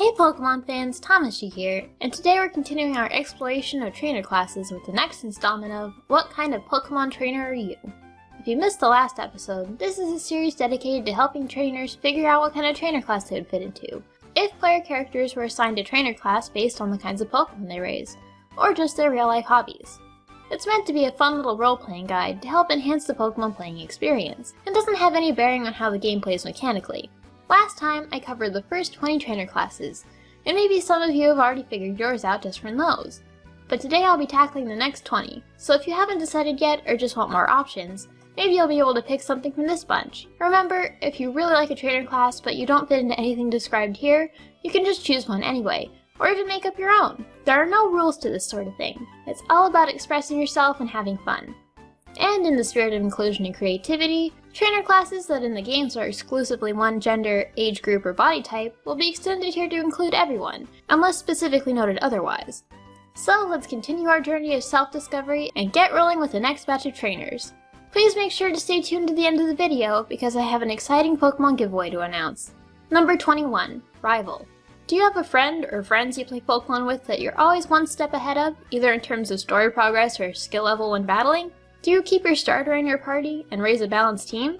Hey Pokemon fans, Tamashii here, and today we're continuing our exploration of trainer classes with the next installment of What Kind of Pokemon Trainer Are You? If you missed the last episode, this is a series dedicated to helping trainers figure out what kind of trainer class they would fit into, if player characters were assigned a trainer class based on the kinds of Pokemon they raise, or just their real-life hobbies. It's meant to be a fun little role-playing guide to help enhance the Pokemon playing experience, and doesn't have any bearing on how the game plays mechanically. Last time, I covered the first 20 trainer classes, and maybe some of you have already figured yours out just from those. But today I'll be tackling the next 20, so if you haven't decided yet or just want more options, maybe you'll be able to pick something from this bunch. Remember, if you really like a trainer class but you don't fit into anything described here, you can just choose one anyway, or even make up your own. There are no rules to this sort of thing. It's all about expressing yourself and having fun. And in the spirit of inclusion and creativity, trainer classes that in the games are exclusively one gender, age group, or body type will be extended here to include everyone, unless specifically noted otherwise. So let's continue our journey of self-discovery and get rolling with the next batch of trainers. Please make sure to stay tuned to the end of the video because I have an exciting Pokemon giveaway to announce. Number 21, Rival. Do you have a friend or friends you play Pokemon with that you're always one step ahead of, either in terms of story progress or skill level when battling? Do you keep your starter in your party and raise a balanced team?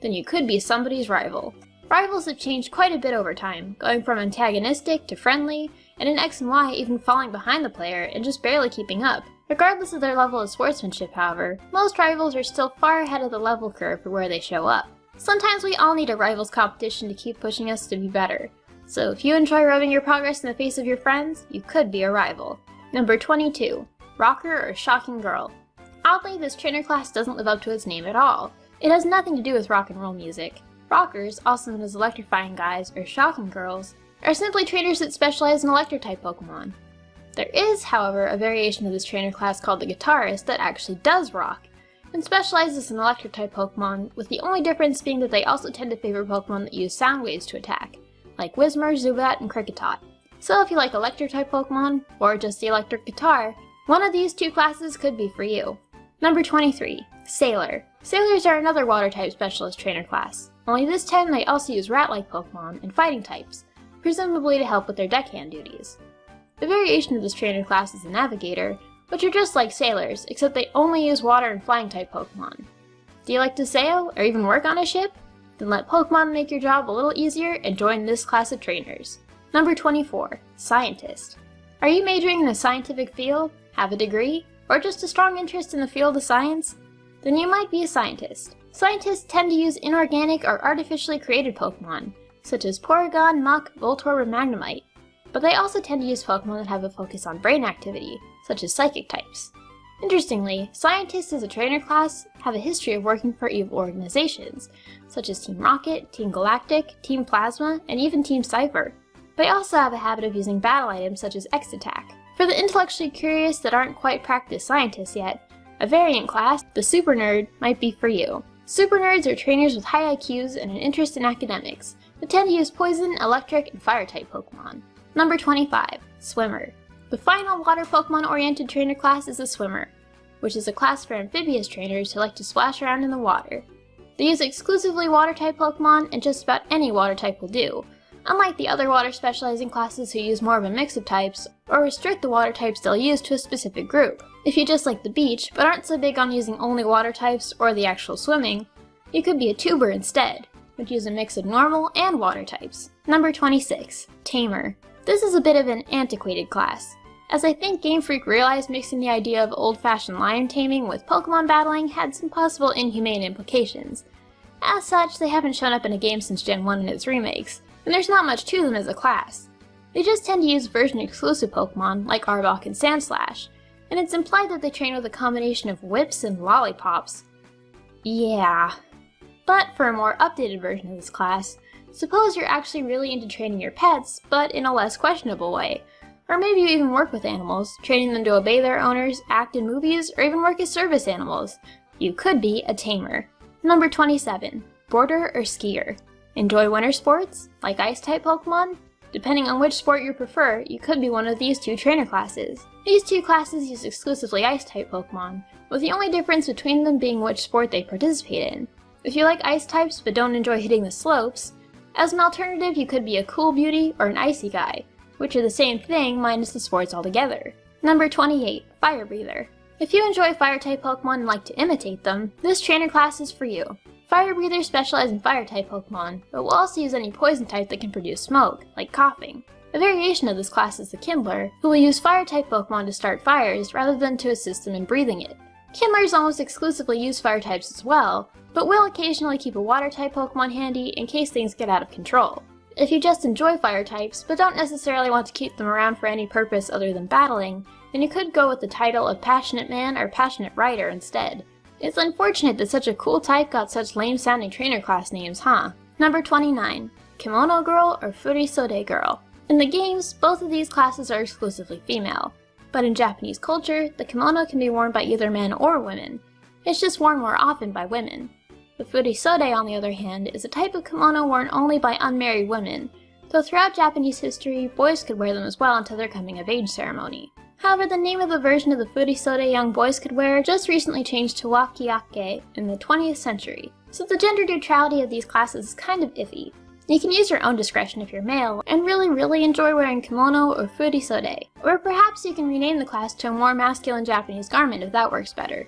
Then you could be somebody's rival. Rivals have changed quite a bit over time, going from antagonistic to friendly, and in X and Y even falling behind the player and just barely keeping up. Regardless of their level of sportsmanship, however, most rivals are still far ahead of the level curve for where they show up. Sometimes we all need a rivals competition to keep pushing us to be better. So if you enjoy rubbing your progress in the face of your friends, you could be a rival. Number 22, Rocker or Shocking Girl. Oddly, this trainer class doesn't live up to its name at all. It has nothing to do with rock and roll music. Rockers, also known as electrifying guys or shocking girls, are simply trainers that specialize in electric-type Pokemon. There is, however, a variation of this trainer class called the Guitarist that actually does rock, and specializes in electric-type Pokemon, with the only difference being that they also tend to favor Pokemon that use sound waves to attack, like Whismur, Zubat, and Kricketot. So if you like electric-type Pokemon, or just the electric guitar, one of these two classes could be for you. Number 23, Sailor. Sailors are another water-type specialist trainer class, only this time they also use rat-like Pokemon and fighting types, presumably to help with their deckhand duties. The variation of this trainer class is the Navigator, which are just like Sailors, except they only use water and flying-type Pokemon. Do you like to sail, or even work on a ship? Then let Pokemon make your job a little easier and join this class of trainers. Number 24, Scientist. Are you majoring in a scientific field, have a degree, or just a strong interest in the field of science? Then you might be a scientist. Scientists tend to use inorganic or artificially created Pokemon, such as Porygon, Muk, Voltorb, and Magnemite. But they also tend to use Pokemon that have a focus on brain activity, such as psychic types. Interestingly, scientists as a trainer class have a history of working for evil organizations, such as Team Rocket, Team Galactic, Team Plasma, and even Team Cypher. They also have a habit of using battle items such as X-Attack. For the intellectually curious that aren't quite practiced scientists yet, a variant class, the Super Nerd, might be for you. Super Nerds are trainers with high IQs and an interest in academics, that tend to use poison, electric, and fire-type Pokemon. Number 25, Swimmer. The final water Pokemon-oriented trainer class is the Swimmer, which is a class for amphibious trainers who like to splash around in the water. They use exclusively water-type Pokemon, and just about any water type will do, unlike the other water specializing classes who use more of a mix of types, or restrict the water types they'll use to a specific group. If you just like the beach, but aren't so big on using only water types or the actual swimming, you could be a tuber instead, which use a mix of normal and water types. Number 26, Tamer. This is a bit of an antiquated class, as I think Game Freak realized mixing the idea of old-fashioned lion taming with Pokemon battling had some possible inhumane implications. As such, they haven't shown up in a game since Gen 1 and its remakes, and there's not much to them as a class. They just tend to use version-exclusive Pokemon, like Arbok and Sandslash, and it's implied that they train with a combination of whips and lollipops. Yeah. But for a more updated version of this class, suppose you're actually really into training your pets, but in a less questionable way. Or maybe you even work with animals, training them to obey their owners, act in movies, or even work as service animals. You could be a tamer. Number 27, Boarder or Skier. Enjoy winter sports, like Ice-type Pokemon? Depending on which sport you prefer, you could be one of these two trainer classes. These two classes use exclusively Ice-type Pokemon, with the only difference between them being which sport they participate in. If you like Ice types but don't enjoy hitting the slopes, As an alternative, you could be a cool beauty or an icy guy, which are the same thing minus the sports altogether. Number 28, Fire Breather. If you enjoy fire-type Pokemon and like to imitate them, this trainer class is for you. Fire Breathers specialize in fire-type Pokemon, but will also use any poison type that can produce smoke, like coughing. A variation of this class is the Kindler, who will use fire-type Pokemon to start fires rather than to assist them in breathing it. Kindlers almost exclusively use fire types as well, but will occasionally keep a water-type Pokemon handy in case things get out of control. If you just enjoy fire types, but don't necessarily want to keep them around for any purpose other than battling, then you could go with the title of Passionate Man or Passionate Rider instead. It's unfortunate that such a cool type got such lame-sounding trainer class names, huh? Number 29, Kimono Girl or Furisode Girl. In the games, both of these classes are exclusively female, but in Japanese culture, the kimono can be worn by either men or women. It's just worn more often by women. The Furisode, on the other hand, is a type of kimono worn only by unmarried women, though throughout Japanese history, boys could wear them as well until their coming-of-age ceremony. However, the name of the version of the Furisode young boys could wear just recently changed to Wakiake in the 20th century, so the gender neutrality of these classes is kind of iffy. You can use your own discretion if you're male, and really enjoy wearing kimono or furisode, or perhaps you can rename the class to a more masculine Japanese garment if that works better.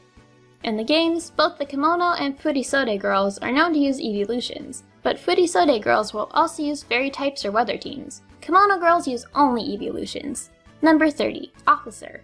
In the games, both the kimono and furisode girls are known to use evolutions, but furisode girls will also use fairy types or weather teams. Kimono girls use only evolutions. Number 30, Officer.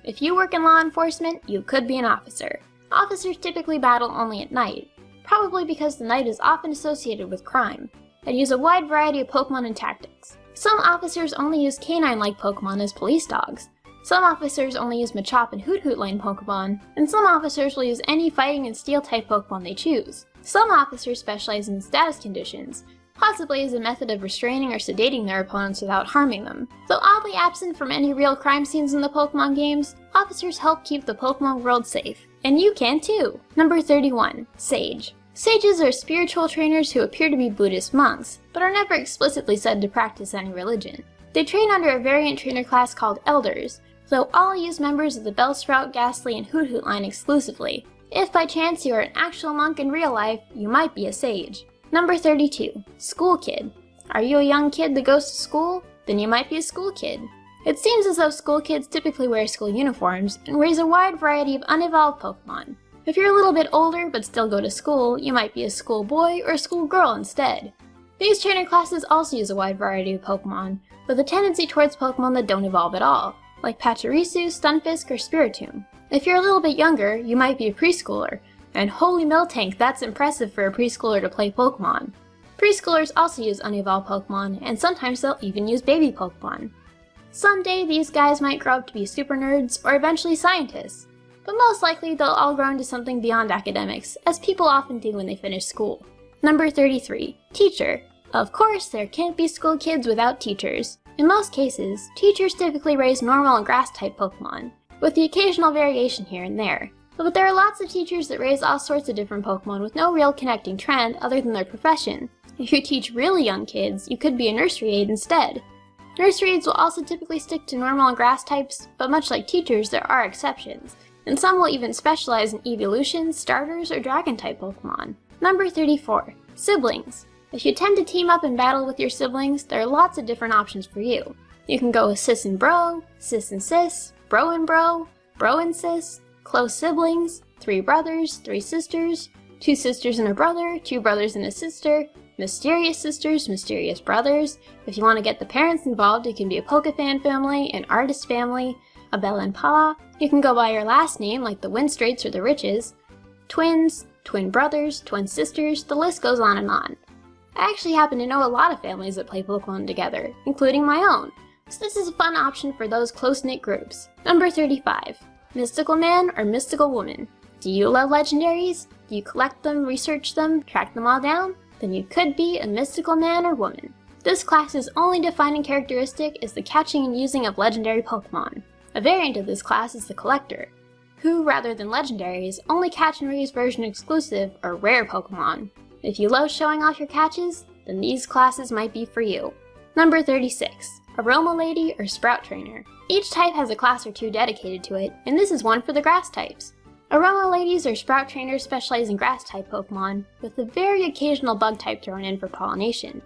If you work in law enforcement, you could be an officer. Officers typically battle only at night, probably because the night is often associated with crime, and use a wide variety of Pokemon and tactics. Some officers only use canine-like Pokemon as police dogs. Some officers only use Machop and Hoot-Hoot-line Pokemon, and some officers will use any fighting and steel-type Pokemon they choose. Some officers specialize in status conditions, possibly as a method of restraining or sedating their opponents without harming them. Though oddly absent from any real crime scenes in the Pokemon games, officers help keep the Pokemon world safe. And you can too! Number 31, Sage. Sages are spiritual trainers who appear to be Buddhist monks, but are never explicitly said to practice any religion. They train under a variant trainer class called Elders, though all use members of the Bellsprout, Ghastly, and Hoot-Hoot line exclusively. If by chance you are an actual monk in real life, you might be a sage. Number 32, School Kid. Are you a young kid that goes to school? Then you might be a school kid. It seems as though school kids typically wear school uniforms and raise a wide variety of unevolved Pokemon. If you're a little bit older but still go to school, you might be a schoolboy or a schoolgirl instead. These trainer classes also use a wide variety of Pokemon, with a tendency towards Pokemon that don't evolve at all, like Pachirisu, Stunfisk, or Spiritomb. If you're a little bit younger, you might be a preschooler, and holy Miltank, that's impressive for a preschooler to play Pokemon. Preschoolers also use unevolved Pokemon, and sometimes they'll even use baby Pokemon. Someday these guys might grow up to be super nerds or eventually scientists, but most likely they'll all grow into something beyond academics, as people often do when they finish school. Number 33, Teacher. Of course, there can't be school kids without teachers. In most cases, teachers typically raise normal and grass-type Pokemon, with the occasional variation here and there. But there are lots of teachers that raise all sorts of different Pokemon with no real connecting trend other than their profession. If you teach really young kids, you could be a nursery aide instead. Nursery aides will also typically stick to normal and grass types, but much like teachers, there are exceptions, and some will even specialize in evolutions, starters, or dragon-type Pokemon. Number 34, Siblings. If you tend to team up and battle with your siblings, there are lots of different options for you. You can go with sis and bro sis, bro and sis, close siblings, 3 brothers, 3 sisters, 2 sisters and a brother, 2 brothers and a sister, mysterious sisters, mysterious brothers. If you want to get the parents involved, it can be a Pokefan family, an artist family, a Belle and Pa. You can go by your last name like the Winstraits or the Riches, twins, twin brothers, twin sisters, the list goes on and on. I actually happen to know a lot of families that play Pokemon together, including my own, so this is a fun option for those close-knit groups. Number 35, Mystical Man or Mystical Woman. Do you love legendaries? Do you collect them, research them, track them all down? Then you could be a mystical man or woman. This class's only defining characteristic is the catching and using of legendary Pokemon. A variant of this class is the Collector, who, rather than legendaries, only catch and reuse version exclusive or rare Pokemon. If you love showing off your catches, then these classes might be for you. Number 36, Aroma Lady or Sprout Trainer. Each type has a class or 2 dedicated to it, and this is one for the grass types. Aroma Ladies or Sprout Trainers specialize in grass-type Pokemon, with a very occasional bug type thrown in for pollination.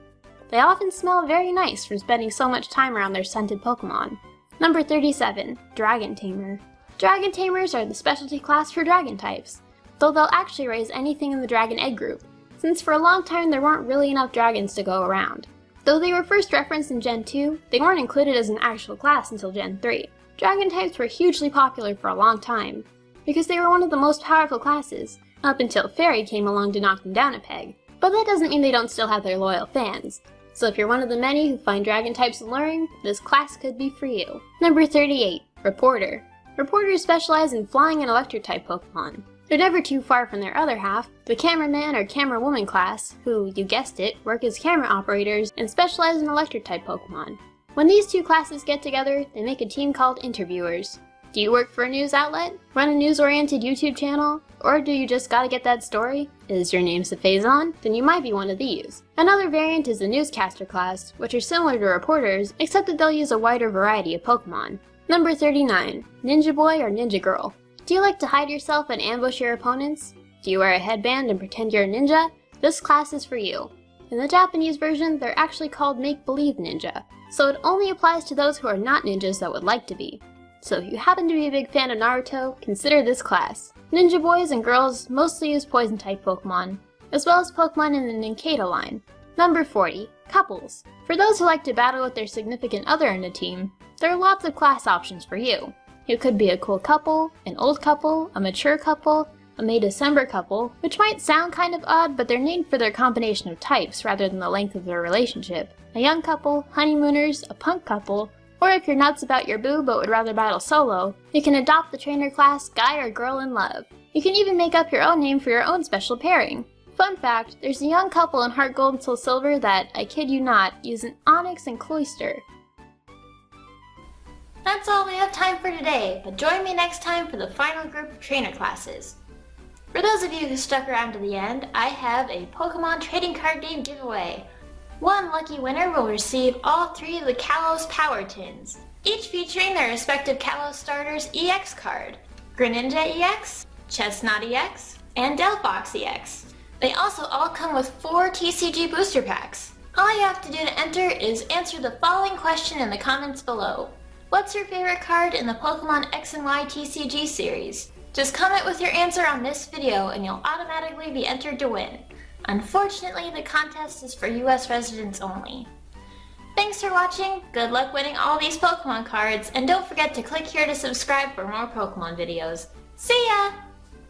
They often smell very nice from spending so much time around their scented Pokémon. Number 37. Dragon Tamer. Dragon Tamers are the specialty class for dragon types, though they'll actually raise anything in the dragon egg group, since for a long time there weren't really enough dragons to go around. Though they were first referenced in Gen 2, they weren't included as an actual class until Gen 3. Dragon types were hugely popular for a long time, because they were one of the most powerful classes, up until Fairy came along to knock them down a peg. But that doesn't mean they don't still have their loyal fans. So if you're one of the many who find dragon types alluring, this class could be for you. Number 38. Reporter. Reporters specialize in flying and electric type Pokemon. They're never too far from their other half, the cameraman or camerawoman class, who, you guessed it, work as camera operators and specialize in electric type Pokemon. When these two classes get together, they make a team called interviewers. Do you work for a news outlet? Run a news-oriented YouTube channel? Or do you just gotta get that story? Is your name Saphazon? Then you might be one of these. Another variant is the newscaster class, which are similar to reporters, except that they'll use a wider variety of Pokemon. Number 39. Ninja Boy or Ninja Girl. Do you like to hide yourself and ambush your opponents? Do you wear a headband and pretend you're a ninja? This class is for you. In the Japanese version, they're actually called Make-Believe Ninja, so it only applies to those who are not ninjas that would like to be. So if you happen to be a big fan of Naruto, consider this class. Ninja boys and girls mostly use poison-type Pokemon, as well as Pokemon in the Ninkado line. Number 40. Couples. For those who like to battle with their significant other in a team, there are lots of class options for you. You could be a cool couple, an old couple, a mature couple, a May-December couple, which might sound kind of odd, but they're named for their combination of types rather than the length of their relationship. A young couple, honeymooners, a punk couple, or if you're nuts about your boo but would rather battle solo, you can adopt the trainer class Guy or Girl in Love. You can even make up your own name for your own special pairing. Fun fact, there's a young couple in Heart Gold and Soul Silver that, I kid you not, use an Onyx and Cloyster. That's all we have time for today, but join me next time for the final group of trainer classes. For those of you who stuck around to the end, I have a Pokemon trading card game giveaway. One lucky winner will receive all 3 of the Kalos Power Tins, each featuring their respective Kalos starters EX card, Greninja EX, Chestnut EX, and Delphox EX. They also all come with 4 TCG booster packs. All you have to do to enter is answer the following question in the comments below. What's your favorite card in the Pokemon X and Y TCG series? Just comment with your answer on this video and you'll automatically be entered to win. Unfortunately, the contest is for US residents only. Thanks for watching, good luck winning all these Pokemon cards, and don't forget to click here to subscribe for more Pokemon videos. See ya!